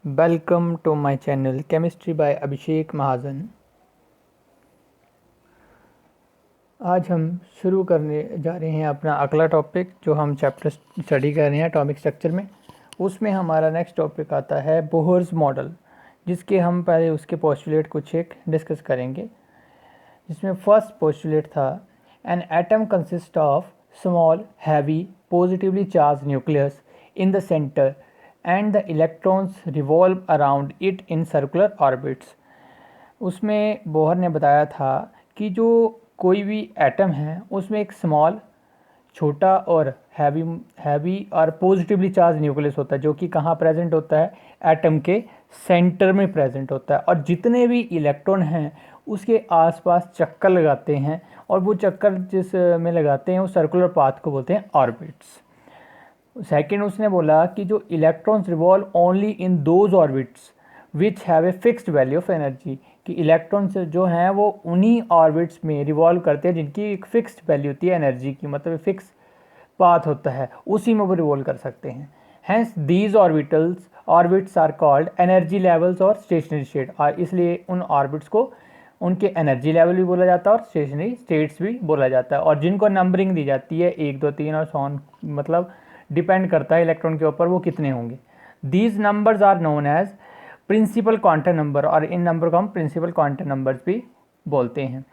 Welcome to my channel chemistry by Abhishek Mahajan. आज हम शुरू करने जा रहे हैं अपना अगला टॉपिक जो हम चैप्टर स्टडी कर रहे हैं एटॉमिक स्ट्रक्चर में। उसमें हमारा नेक्स्ट टॉपिक आता है बोहर्स मॉडल, जिसके हम पहले उसके पोस्टुलेट कुछ एक डिस्कस करेंगे। जिसमें फर्स्ट पोस्टुलेट था an atom consist of small heavy positively charge nucleus in the centre and the electrons revolve around it in circular orbits। उसमें बोहर ने बताया था कि जो कोई भी एटम है उसमें एक स्मॉल छोटा और हैवी और पॉजिटिवली चार्ज न्यूक्लियस होता है, जो कि कहाँ प्रेजेंट होता है, एटम के सेंटर में प्रेजेंट होता है। और जितने भी इलेक्ट्रॉन हैं उसके आसपास चक्कर लगाते हैं, और वो चक्कर जिस में लगाते हैं उस सर्कुलर पाथ को बोलते हैं ऑर्बिट्स। सेकेंड उसने बोला कि जो electrons revolve only in those orbits which have a fixed value of energy, कि इलेक्ट्रॉन्स जो हैं वो उन्हीं ऑर्बिट्स में रिवॉल्व करते हैं जिनकी एक फिक्स्ड वैल्यू होती है एनर्जी की, मतलब फिक्स पाथ होता है, उसी में वो रिवॉल्व कर सकते हैं। Hence these orbits are called energy levels और स्टेशनरी स्टेट, और इसलिए उन ऑर्बिट्स को उनके एनर्जी लेवल भी बोला जाता है और स्टेशनरी स्टेट्स भी बोला जाता है, और जिनको नंबरिंग दी जाती है 1 2 3 और सॉन, मतलब डिपेंड करता है इलेक्ट्रॉन के ऊपर वो कितने होंगे। These numbers are known as principal quantum number, और इन नंबर को हम प्रिंसिपल क्वांटम नंबर्स भी बोलते हैं।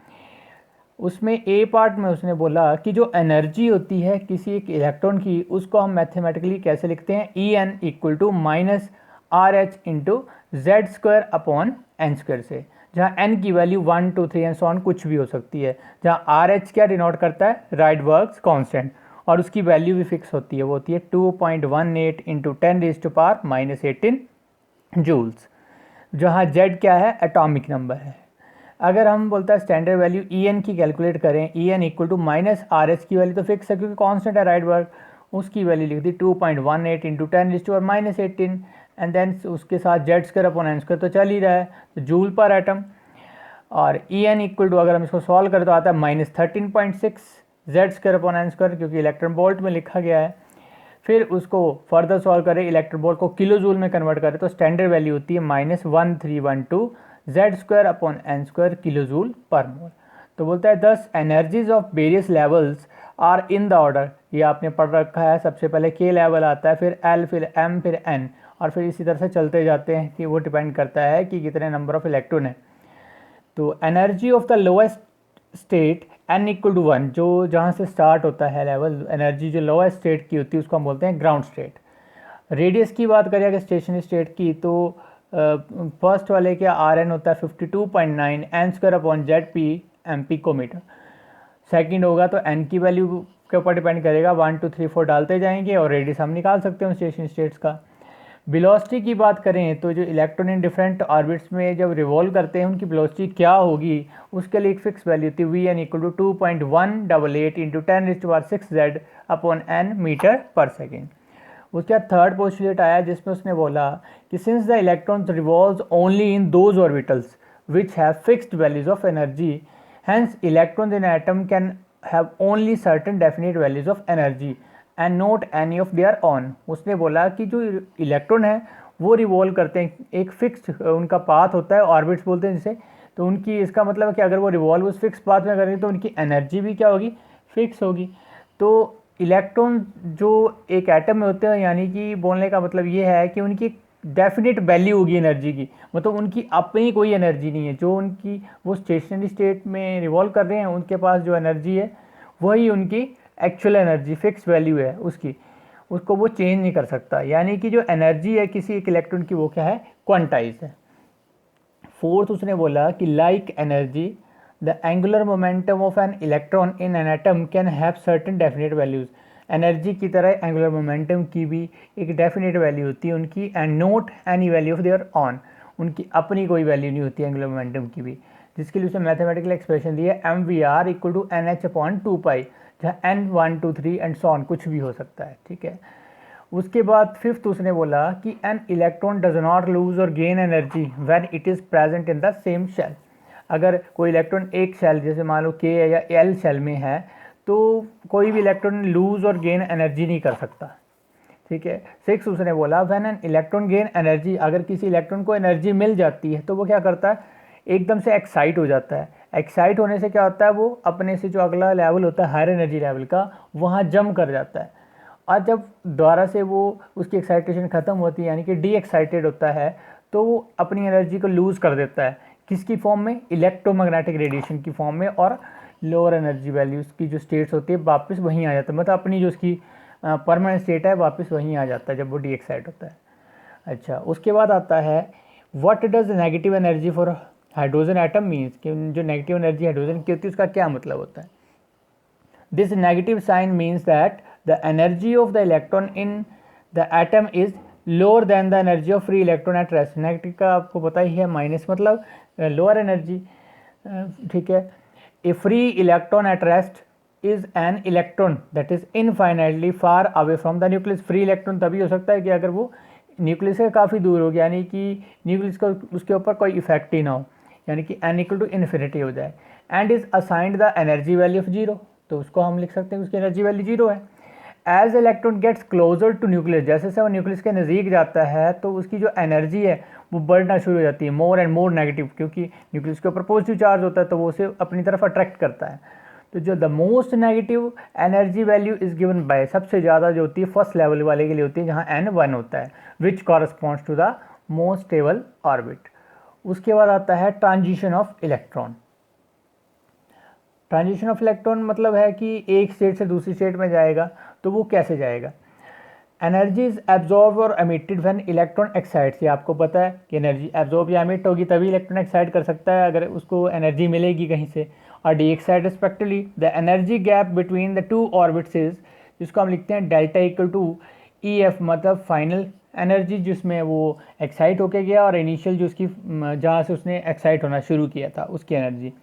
उसमें ए पार्ट में उसने बोला कि जो एनर्जी होती है किसी एक इलेक्ट्रॉन की, उसको हम मैथमेटिकली कैसे लिखते हैं, E N equal to minus R H into Z square upon N square से, जहाँ एन की वैल्यू 1 2 3 एंड सो ऑन कुछ भी हो सकती है, जहाँ आर एच क्या डिनोट करता है, राइडबर्ग्स कांस्टेंट, और उसकी वैल्यू भी फिक्स होती है, वो होती है 2.18 इंटू 10⁻⁻18 जूल्स, जहाँ जेड क्या है, एटॉमिक नंबर है। अगर हम बोलते हैं स्टैंडर्ड वैल्यू ई एन की कैलकुलेट करें, E N equal to minus R H की वैल्यू तो फिक्स है क्योंकि कांस्टेंट है राइडबर्ग, उसकी वैल्यू लिख दी 2.18 इंटू 10⁻⁻18 एंड देन उसके साथ Z square upon N square तो चल ही रहा है, तो जूल पर एटम। और ई एन इक्वल टू अगर हम इसको सॉल्व करें तो आता है -13.6 Z square upon N square, क्योंकि इलेक्ट्रॉन वोल्ट में लिखा गया है। फिर उसको फर्दर सॉल्व करें, इलेक्ट्रॉन वोल्ट को किलो जूल में कन्वर्ट करें तो स्टैंडर्ड वैल्यू होती है -1312 Z square upon N square kilo joule per mole. तो बोलता है 10 energies of various levels are in the order, ये आपने पढ़ रखा है, सबसे पहले के लेवल आता है, फिर एल, फिर एम, फिर एन, और फिर इसी तरह से चलते जाते हैं कि वो डिपेंड करता है कि कितने नंबर ऑफ इलेक्ट्रॉन है। तो energy of the lowest state N equal to 1, जो जहाँ से स्टार्ट होता है लेवल, एनर्जी जो लोएस्ट स्टेट की होती है उसको हम बोलते हैं ग्राउंड स्टेट। रेडियस की बात करें अगर स्टेशनरी स्टेट की, तो फर्स्ट वाले क्या आर एन होता है 52.9 N square upon Z P M picometre. Second होगा तो एन की वैल्यू के ऊपर डिपेंड करेगा, 1 2 3 4 डालते जाएंगे और रेडियस हम निकाल सकते हैं स्टेशनरी स्टेट्स का। वेलोसिटी की बात करें तो जो इलेक्ट्रॉन इन डिफरेंट ऑर्बिट्स में जब रिवॉल्व करते हैं उनकी वेलोसिटी क्या होगी, उसके लिए एक फिक्स वैल्यू थी, V N equal to 2.188 into 10⁻6 Z upon N metre पर सेकेंड। उसके बाद थर्ड पोस्टुलेट आया जिसमें उसने बोला कि since the electrons revolves only in those orbitals which have fixed values of energy, hence electrons in atom can have only certain definite values of energy and not any of there on. उसने बोला कि जो electron है वो revolve करते हैं, एक fixed उनका पाथ होता है, ऑर्बिट्स बोलते हैं जिसे, तो उनकी इसका मतलब है कि अगर वो रिवॉल्व उस फिक्स पाथ में करेंगे तो उनकी एनर्जी भी क्या होगी, फिक्स होगी। तो इलेक्ट्रॉन जो एक एटम में होते हैं, यानी कि बोलने का मतलब ये है कि उनकी डेफिनेट वैल्यू होगी एनर्जी की, मतलब उनकी अपनी कोई एनर्जी नहीं है, जो उनकी वो स्टेशनरी स्टेट में रिवॉल्व कर रहे हैं उनके पास जो एनर्जी है वही उनकी एक्चुअल एनर्जी फिक्स वैल्यू है उसकी, उसको वो चेंज नहीं कर सकता, यानी कि जो एनर्जी है किसी एक इलेक्ट्रॉन की वो क्या है, क्वांटाइज है। फोर्थ उसने बोला कि like energy the angular momentum of an electron in an atom can have certain definite values, energy की तरह एंगुलर मोमेंटम की भी एक डेफिनेट वैल्यू होती है उनकी, and note any value of there on, उनकी अपनी कोई वैल्यू नहीं होती एंगुलर मोमेंटम की भी, जिसके लिए उसने मैथमेटिकल एक्सप्रेशन दी है M V R equal to N H upon 2 pi, जहाँ एन 1 2 3 एंड सो ऑन कुछ भी हो सकता है, ठीक है। उसके बाद फिफ्थ उसने बोला कि an electron does not lose or gain energy when it is present in the same shell, अगर कोई इलेक्ट्रॉन एक शेल जैसे मान लो के या एल शेल में है तो कोई भी electron lose or gain energy नहीं कर सकता, ठीक है। 6 उसने बोला when an electron gain energy, अगर किसी इलेक्ट्रॉन को एनर्जी मिल जाती है तो वो क्या करता है, एकदम से एक्साइट हो जाता है। एक्साइट होने से क्या होता है, वो अपने से जो अगला लेवल होता है हायर एनर्जी लेवल का, वहाँ जंप कर जाता है। और जब दोबारा से वो उसकी एक्साइटेशन ख़त्म होती है, यानी कि डी एक्साइटेड होता है, तो वो अपनी एनर्जी को लूज़ कर देता है। किसकी फॉर्म में, इलेक्ट्रोमैग्नेटिक रेडिएशन की फॉर्म में, और लोअर एनर्जी वैल्यूज़ की जो स्टेट्स होती है वापस वहीं आ जाता है, मतलब अपनी जो उसकी परमानेंट स्टेट है वापस वहीं आ जाता है जब वो डी एक्साइट होता है। अच्छा, उसके बाद आता है what does negative energy for hydrogen atom means, कि जो नेगेटिव एनर्जी हाइड्रोजन की होती है उसका क्या मतलब होता है। This negative sign means that the energy of the electron in the atom is lower than the energy of free electron at rest. Negative का आपको पता ही है, माइनस मतलब लोअर एनर्जी, ठीक है। A free electron at rest is an electron that is infinitely far away from the nucleus. Free electron तभी हो सकता है कि अगर वो न्यूक्लियस से काफ़ी दूर हो गया, यानी कि न्यूक्लियस का उसके ऊपर कोई इफेक्ट ही ना हो, यानी कि n इक्वल टू इन्फिनिटी हो जाए। And is assigned the energy value of zero, तो उसको हम लिख सकते हैं उसकी एनर्जी वैल्यू जीरो है। As electron gets closer to nucleus, जैसे से वो न्यूक्लियस के नज़दीक जाता है तो उसकी जो एनर्जी है वो बढ़ना शुरू हो जाती है, मोर एंड मोर नेगेटिव, क्योंकि न्यूक्लियस के ऊपर पॉजिटिव चार्ज होता है तो वो उसे अपनी तरफ अट्रैक्ट करता है। तो जो the most negative energy value is given by, सबसे ज़्यादा जो होती है फर्स्ट लेवल वाले के लिए होती है जहाँ n 1 होता है, which corresponds to the most stable orbit. उसके बाद आता है transition of electron. Transition of electron मतलब है कि एक स्टेट से दूसरी स्टेट में जाएगा, तो वो कैसे जाएगा। एनर्जी इज एब्जॉर्ब और एमिटेड व्हेन इलेक्ट्रॉन एक्साइट्स, ये आपको पता है कि एनर्जी एब्जॉर्ब या एमिट होगी तभी इलेक्ट्रॉन एक्साइट कर सकता है, अगर उसको एनर्जी मिलेगी कहीं से। और de-excite respectively the energy gap between the two orbits is, जिसको हम लिखते हैं delta equal to E F, मतलब फाइनल एनर्जी जिसमें वो एक्साइट होके गया और इनिशियल जो उसकी जहाँ से उसने एक्साइट होना शुरू किया था उसकी एनर्जी।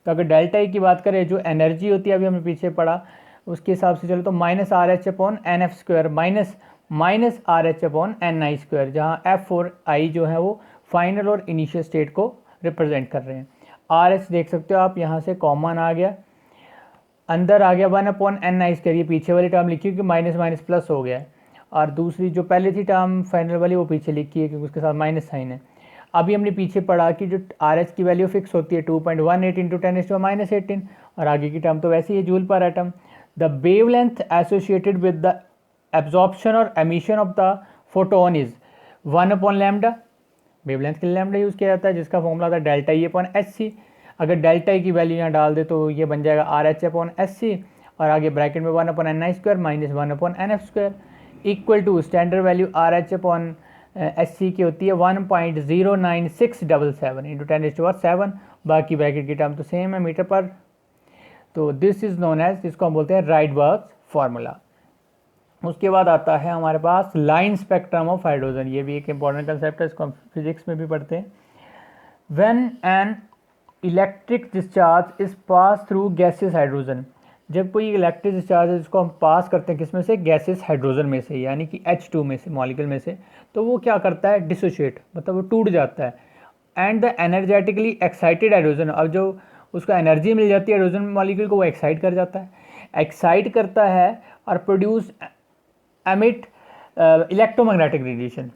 तो अगर डेल्टा ई की बात करें, जो एनर्जी होती है अभी हमने पीछे पढ़ा उसके हिसाब से चलो तो minus R H upon N F square minus R H upon N आई स्क्वायर, जहाँ एफ और आई जो है वो फाइनल और इनिशियल स्टेट को रिप्रेजेंट कर रहे हैं। आर एच देख सकते हो आप, यहाँ से कॉमन आ गया, अंदर आ गया 1 अपॉन एन आई स्क्वायर, ये पीछे वाली टर्म लिखी क्योंकि माइनस माइनस प्लस हो गया है, और दूसरी जो पहले थी टर्म फाइनल वाली वो पीछे लिखी है क्योंकि उसके साथ माइनस साइन है। अभी हमने पीछे पढ़ा कि जो आर एच की वैल्यू फिक्स होती है 2.18 इंटू 10⁻⁻18, और आगे की टर्म तो वैसे ही है joule per atom. The wavelength associated with the absorption or emission of the photon is 1 upon lambda, wavelength के लिए लैम्डा यूज़ किया जाता है जिसका फॉर्मूला था delta E upon H C. अगर डेल्टा ई की वैल्यू यहाँ डाल दे तो ये बन जाएगा R H upon H C, और आगे ब्रैकेट में 1 upon N I square minus 1 upon N F square equal to standard value R H upon H C की होती है 1.09677 इंटू 10⁻7, बाकी ब्रैकेट की टर्म तो सेम है मीटर पर। तो दिस इज नोन एज, जिसको हम बोलते हैं राइडबर्ग फार्मूला। उसके बाद आता है हमारे पास लाइन स्पेक्ट्रम ऑफ हाइड्रोजन, ये भी एक इंपॉर्टेंट कंसेप्ट है, इसको हम फिजिक्स में भी पढ़ते हैं। When an electric discharge is pass through gases hydrogen, जब कोई इलेक्ट्रिक डिस्चार्ज है जिसको हम पास करते हैं किसमें से, गैसेस हाइड्रोजन में से, यानी कि H2 में से, मॉलिक्यूल में से, तो वो क्या करता है, डिसोशिएट, मतलब वो टूट जाता है। And the energetically excited hydrogen, अब जो उसको एनर्जी मिल जाती है हाइड्रोजन मॉलिक्यूल को, वो एक्साइट कर जाता है, एक्साइट करता है और प्रोड्यूस एमिट इलेक्ट्रोमैग्नेटिक रेडिएशन।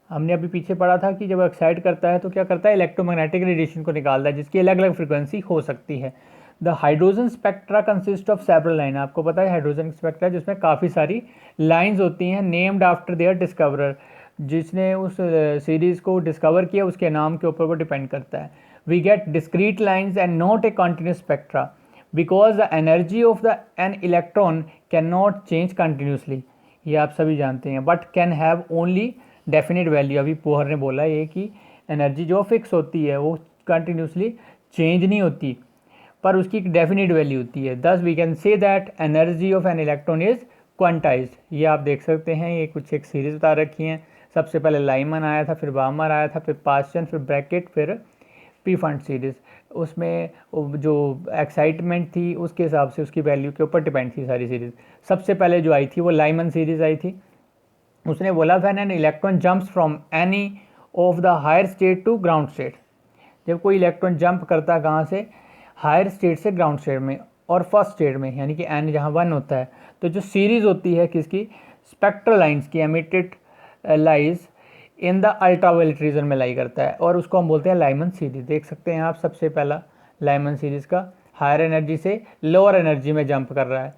हमने अभी पीछे पढ़ा था कि जब एक्साइट करता है तो क्या करता है, इलेक्ट्रोमैग्नेटिक रेडिएशन को निकालता है जिसकी अलग अलग फ्रिक्वेंसी हो सकती है। The hydrogen spectra consist of several line, आपको पता है हाइड्रोजन स्पेक्ट्रा जिसमें काफ़ी सारी लाइंस होती हैं, नेम्ड आफ्टर देयर डिस्कवरर, जिसने उस सीरीज़ को डिस्कवर किया उसके नाम के ऊपर वो डिपेंड करता है। We get discrete lines and not a continuous spectra because the energy of the an electron can not change continuously, ये आप सभी जानते हैं, but can have only definite value. अभी पोहर ने बोला ये कि एनर्जी जो फिक्स होती है वो कंटिन्यूसली चेंज नहीं होती, पर उसकी एक डेफिनेट वैल्यू होती है। Thus we can say that energy of an electron is quantised, ये आप देख सकते हैं, ये कुछ एक सीरीज बता रखी हैं। सबसे पहले लाइमन आया था, फिर बामर आया था, फिर पास्चन, फिर ब्रैकेट, फिर पी फंड सीरीज़। उसमें जो एक्साइटमेंट थी उसके हिसाब से उसकी वैल्यू के ऊपर डिपेंड थी सारी सीरीज़। सबसे पहले जो आई थी वो लाइमन सीरीज़ आई थी। उसने बोला when an electron jumps from any of the higher state to ground state, जब कोई इलेक्ट्रॉन जंप करता है कहाँ से, हायर स्टेट से ग्राउंड स्टेट में और फर्स्ट स्टेट में, यानी कि एन जहाँ 1 होता है, तो जो सीरीज़ होती है किसकी, स्पेक्ट्रल लाइंस की emitted lies in the ultraviolet region में लाई करता है, और उसको हम बोलते हैं लाइमन सीरीज। देख सकते हैं आप, सबसे पहला लाइमन सीरीज का हायर एनर्जी से लोअर एनर्जी में जंप कर रहा है।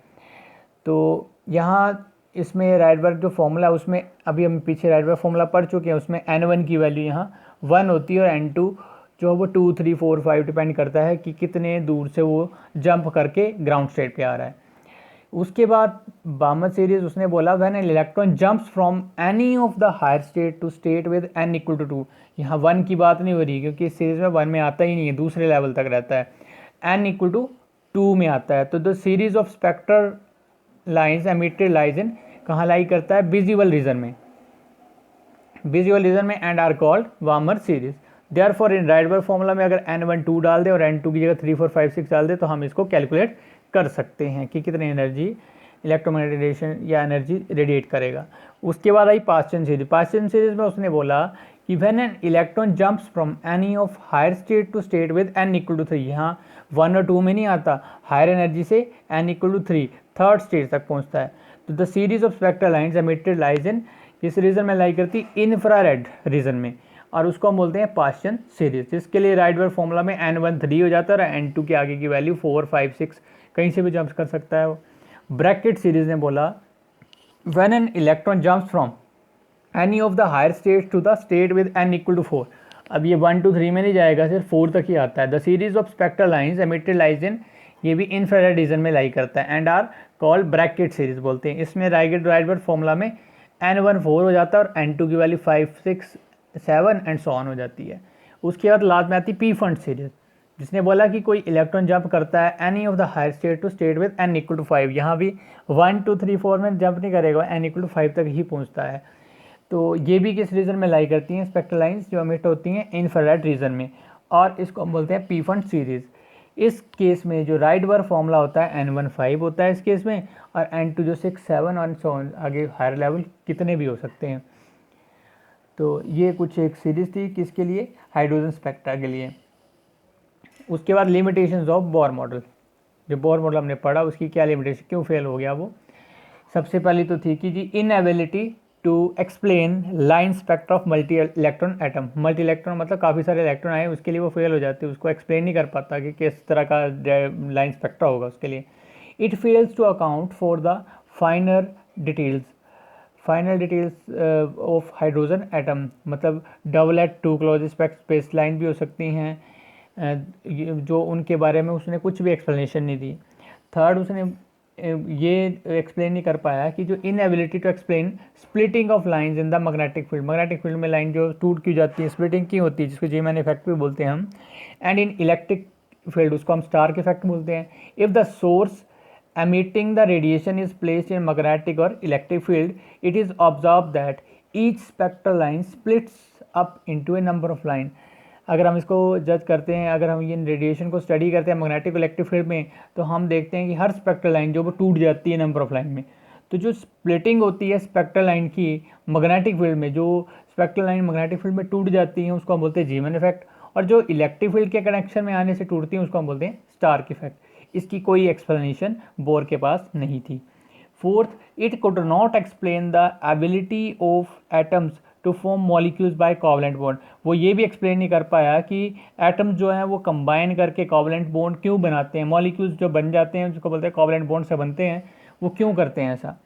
तो यहाँ इसमें राइडबर्ग जो फॉर्मूला है उसमें अभी हम पीछे राइडबर्ग फॉर्मूला पढ़ चुके हैं, उसमें n1 की वैल्यू यहाँ 1 होती है और n2 जो है वो 2, 3, 4, 5 डिपेंड करता है कि कितने दूर से वो जंप करके ग्राउंड स्टेट पे आ रहा है। उसके बाद बामर सीरीज उसने बोला when an electron jumps from any of the higher state to state with n equal to 2। यहाँ 1 की बात नहीं हो रही क्योंकि इस सीरीज में 1 में आता ही नहीं है, दूसरे लेवल तक रहता है, n इक्वल टू 2 में आता है। तो the series of spectral lines emitted lies in कहाँ लाई करता है, विजिबल रीजन में, विजुअल रीजन में, and are called Balmer series. Therefore in Rydberg formula में अगर n1 2 डाल दे और n2 की जगह 3, 4, 5, 6 डाल दे तो हम इसको कैलकुलेट कर सकते हैं कि कितनी एनर्जी इलेक्ट्रोमैग्नेटिक रेडिएशन या एनर्जी रेडिएट करेगा। उसके बाद आई पास्चन सीरीज। पास्चन सीरीज में उसने बोला कि when an electron jumps from any of higher state to state with n equal to 3, यहाँ 1 और 2 में नहीं आता, हायर एनर्जी से n equal to 3 third stage तक पहुँचता है। तो the series of spectral lines emitted lies in किस रीजन में लाई करती, इंफ्रारेड रीजन में, और उसको हम बोलते हैं पास्चन सीरीज, जिसके लिए राइडबर्ग फॉर्मूला में n1 3 हो जाता है और n2 के आगे की वैल्यू 4, 5, 6 कहीं से भी जंप कर सकता है वो। ब्रैकेट सीरीज ने बोला when an electron jumps from any of the higher state to the state with n equal to 4। अब ये 1, 2, 3 में नहीं जाएगा, सिर्फ 4 तक ही आता है। The series of spectral lines emitted lies in, ये भी इंफ्रारेड रीजन में लाई करता है, and are called Brackett series बोलते हैं। इसमें राइडबर्ग फॉर्मूला में n1 4 हो जाता है और n2 की वैल्यू 5, 6, 7 एंड सो ऑन हो जाती है। उसके बाद लास्ट में आती पी फंड सीरीज, जिसने बोला कि कोई इलेक्ट्रॉन जंप करता है any of the higher state to state with n equal to 5। यहाँ भी 1, 2, 3, 4 में जंप नहीं करेगा, n इक्वल टू 5 तक ही पहुँचता है। तो ये भी किस रीजन में लाई करती हैं, स्पेक्ट्रल लाइंस जो एमिट होती हैं इंफ्रारेड रीजन में, और इसको हम बोलते हैं पी फंड सीरीज। इस केस में जो राइडबर्ग फॉर्मूला होता है n1 5 होता है इस केस में, और n2 जो 6, 7 और सो ऑन आगे हायर लेवल कितने भी हो सकते हैं। तो ये कुछ एक सीरीज थी किसके लिए, हाइड्रोजन स्पेक्ट्रा के लिए। उसके बाद लिमिटेशंस ऑफ बोर मॉडल, जो बोर मॉडल हमने पढ़ा उसकी क्या लिमिटेशन, क्यों फेल हो गया वो। सबसे पहली तो थी कि जी inability to explain line spectra of multi electron atom. Multi electron मतलब काफ़ी सारे इलेक्ट्रॉन आए, उसके लिए वो फेल हो जाते, उसको एक्सप्लेन नहीं कर पाता कि किस तरह का लाइन स्पेक्ट्रा होगा उसके लिए। It fails to account for the finer details, final details of hydrogen atom, मतलब doublet 2 close space line भी हो सकती हैं, जो उनके बारे में उसने कुछ भी एक्सप्लेनेशन नहीं दी। थर्ड, उसने ये एक्सप्लेन नहीं कर पाया कि जो inability to explain splitting of lines in the magnetic field, magnetic field में लाइन जो टूट की जाती है, स्प्लिटिंग की होती है, जिसको जीमैन इफेक्ट भी बोलते हैं हम, एंड इन इलेक्ट्रिक फील्ड उसको हम स्टार्क इफेक्ट बोलते हैं। If the source emitting the radiation is placed in magnetic or electric field, it is observed that each spectral line splits up into a number of line। अगर हम इसको जज करते हैं, अगर हम ये रेडिएशन को स्टडी करते हैं मैग्नेटिक इलेक्ट्रिक फील्ड में, तो हम देखते हैं कि हर स्पेक्ट्रल लाइन जो वो टूट जाती है नंबर ऑफ लाइन में। तो जो स्प्लिटिंग होती है स्पेक्ट्रल लाइन की मैग्नेटिक फील्ड में, जो स्पेक्ट्रल लाइन मैग्नेटिक फील्ड में टूट जाती हैं उसको हम बोलते हैं जीमैन इफेक्ट, और जो इलेक्ट्रिक फील्ड के कनेक्शन में आने से टूटती हैं उसको हम बोलते हैं स्टार्क इफेक्ट। इसकी कोई एक्सप्लेनेशन बोर के पास नहीं थी। Fourth, it could not explain the ability of atoms to form molecules by covalent bond. वो ये भी एक्सप्लेन नहीं कर पाया कि एटम्स जो हैं वो कंबाइन करके कोवलेंट बॉन्ड क्यों बनाते हैं, मॉलिक्यूल्स जो बन जाते हैं जिसको बोलते हैं कोवलेंट बॉन्ड से बनते हैं, वो क्यों करते हैं ऐसा।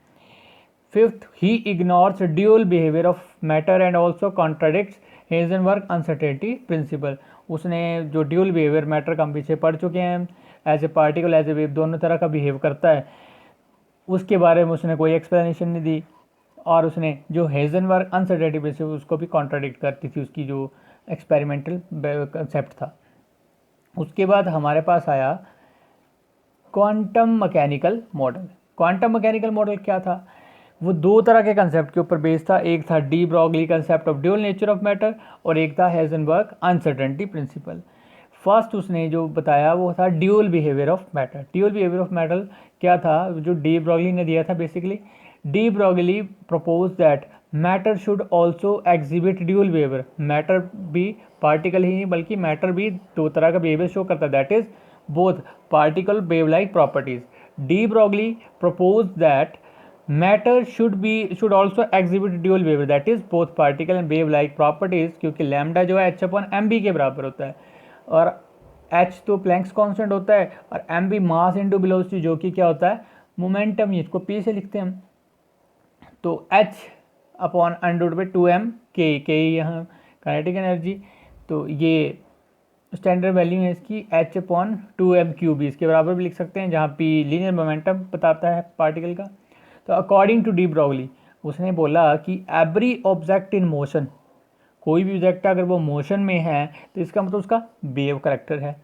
Fifth, he ignores dual behaviour of matter and also contradicts Heisenberg uncertainty principle. उसने जो ड्यूअल बिहेवियर मैटर का हम पीछे पढ़ चुके हैं, as a particle as a wave दोनों तरह का बिहेव करता है, उसके बारे में उसने कोई एक्सप्लेनेशन नहीं दी, और उसने जो हेजनबर्ग अनसर्टेनिटी प्रिंसिपल उसको भी कॉन्ट्राडिक्ट करती थी, उसकी जो एक्सपेरिमेंटल कंसेप्ट था। उसके बाद हमारे पास आया quantum mechanical model. Quantum mechanical model क्या था, वो दो तरह के कंसेप्ट के ऊपर बेस्ड था। एक था de Broglie concept of dual nature of matter, और एक था हेजनबर्ग अनसर्टेनिटी प्रिंसिपल। फर्स्ट उसने जो बताया वो था dual behaviour of matter. Dual behaviour of matter क्या था, जो डी ब्रॉगली ने दिया था। Basically de Broglie propose that matter should also exhibit dual behaviour. Matter भी, पार्टिकल ही नहीं बल्कि मैटर भी दो तरह का बिहेवियर शो करता है, that is both particle wave like properties. De Broglie propose that matter should also exhibit dual wave, that is both particle and wave like properties, क्योंकि लैम्डा जो है एच अपॉन एम बी के बराबर होता है, और एच तो Planck's constant होता है, और एम बी मास इंटू वेलोसिटी जो कि क्या होता है मोमेंटम, इसको पी से लिखते हैं हम। तो h upon under by two m के यहाँ काइनेटिक एनर्जी, तो ये स्टैंडर्ड वैल्यू है इसकी h upon two m cube, इसके बराबर भी लिख सकते हैं, जहाँ पी लीनियर मोमेंटम बताता है पार्टिकल का। तो अकॉर्डिंग टू डी ब्रॉगली, उसने बोला कि एवरी ऑब्जेक्ट इन मोशन, कोई भी ऑब्जेक्ट अगर वो मोशन में है तो इसका मतलब उसका वेव करेक्टर है।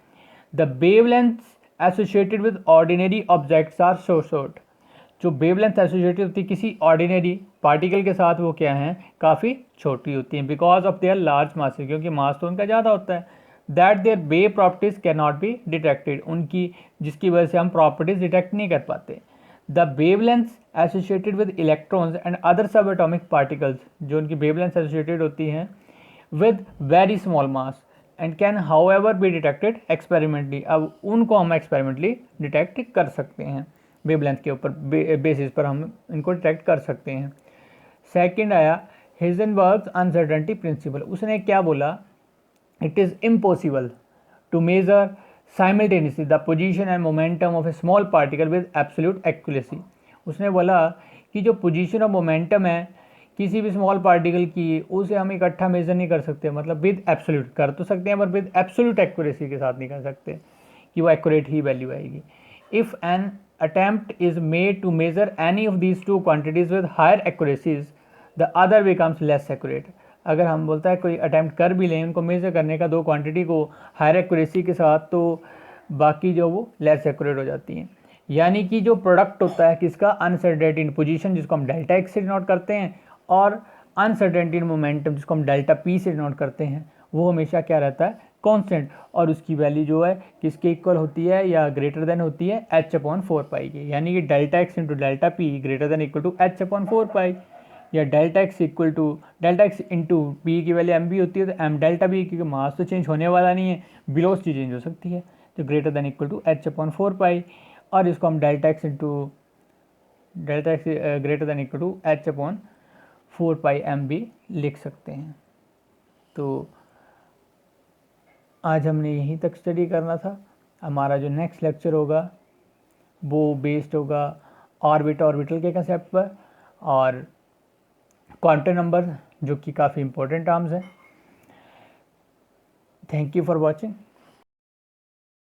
The wavelengths associated with ordinary objects are so short, जो वेवलेंथ एसोसिएटेड होती है किसी ऑर्डिनरी पार्टिकल के साथ वो क्या हैं काफ़ी छोटी होती हैं, because of their large mass, क्योंकि मास तो उनका ज़्यादा होता है। That their wave properties can not be detected, उनकी जिसकी वजह से हम प्रॉपर्टीज डिटेक्ट नहीं कर पाते। The wavelengths associated with electrons and other सब एटॉमिक पार्टिकल्स, जो उनकी वेवलेंथ एसोसिएटेड होती हैं with very small mass and can however be detected experimentally, अब उनको हम एक्सपेरिमेंटली डिटेक्ट कर सकते हैं, वेवलेंथ के ऊपर बेसिस पर हम इनको डिटेक्ट कर सकते हैं। सेकंड आया हिजेनबर्ग्स अनसर्टेनिटी प्रिंसिपल, उसने क्या बोला, it is impossible to measure simultaneously the position and momentum of a small particle with absolute accuracy. उसने बोला कि जो पोजीशन और मोमेंटम है किसी भी स्मॉल पार्टिकल की, उसे हम इकट्ठा मेजर नहीं कर सकते, मतलब विद एब्सोल्यूट कर तो सकते हैं पर विद एब्सोल्यूट एक्यूरेसी के साथ नहीं कर सकते कि वो एक्यूरेट ही वैल्यू आएगी। If an attempt is made to measure any of these two quantities with higher accuracies, the other becomes less accurate। अगर हम बोलता है कोई अटैम्प्ट कर भी लें उनको मेजर करने का दो क्वांटिटी को हायर एक्यूरेसी के साथ, तो बाकी जो वो लेस एक्यूरेट हो जाती हैं। यानी कि जो प्रोडक्ट होता है किसका, अनसर्टेनिटी इन पोजीशन जिसको हम डेल्टा एक्स से डिनोट करते हैं, और अनसर्टेनिटी इन मोमेंटम जिसको हम डेल्टा पी से डिनोट करते हैं, वो हमेशा क्या रहता है कांस्टेंट, और उसकी वैल्यू जो है किसके इक्वल होती है या ग्रेटर देन होती है एच अपॉन फोर पाई के, यानी कि delta x into delta p greater than equal to h upon four pi, या delta x equal to delta x into p की वैल्यू एम बी होती है तो एम डेल्टा बी, क्योंकि मास तो चेंज होने वाला नहीं है, वेलोसिटी चेंज हो सकती है, तो greater than equal to h upon four pi, और इसको हम delta x into delta x greater than equal to h upon four pi m बी लिख सकते हैं। तो आज हमने यहीं तक स्टडी करना था। हमारा जो नेक्स्ट लेक्चर होगा वो बेस्ड होगा ऑर्बिटल के कंसेप्ट पर और क्वांटम नंबर, जो कि काफ़ी इंपॉर्टेंट टर्म्स हैं। Thank you for watching.